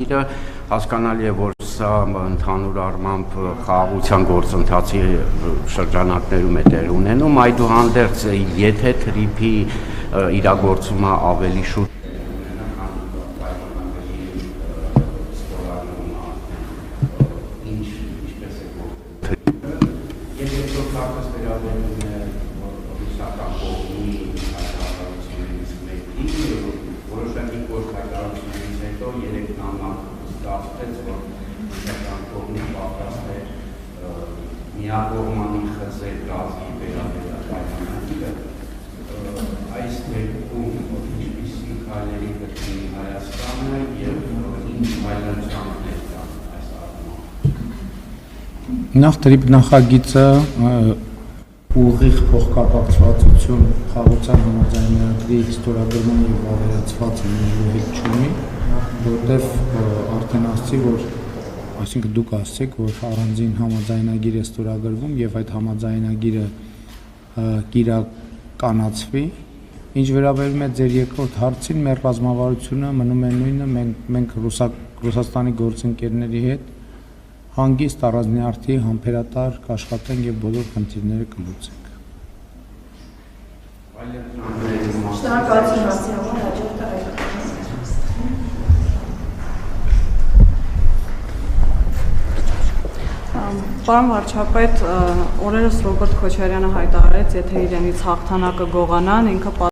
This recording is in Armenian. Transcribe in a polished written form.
Հասկանալի է, որ սա ընդհանուր առմամբ խաղաղության գործընթացի շրջանակներում է տեղ ունենում, այդուհանդերձ եթե թրիփի իրագործումը ավելի շուտ միակողմանի խզեր գազի վերաբերյալ պայմանագիրը այս դեպքում ինչպիսի քայլերի կրկնի Հայաստանը եւ ինչ այլընտրանքներ կան այս առումով։ Նախ տրիպ նախագիծը ուղիղ փոխկապակցվածություն խաղաղության համաձայնագրի ստորագրման եւ ավելացված միջուղի չունի, որտեղ արդեն ասացի, որ այսինքն դուք ասացիք, որ առանձին համաձայնագիր է ստորագրվում եւ այդ համաձայնագիրը կիրականացվի։ Ինչ վերաբերում է ձեր երկրորդ հարցին, մեր ռազմավարությունը մնում է նույնը, մենք Ռուսաստանի գործընկերների հետ հանգիստ առանձնյարդի համբերատար կաշխատենք եւ բոլոր խնդիրները կլուծենք։ Շնորհակալություն հարցի համար, հաջորդը Պարոն վարչապետ, օրերս Ռոբերտ Քոչարյանը հայտարարեց, եթե իրենից հաղթանակը գողանան, ինքը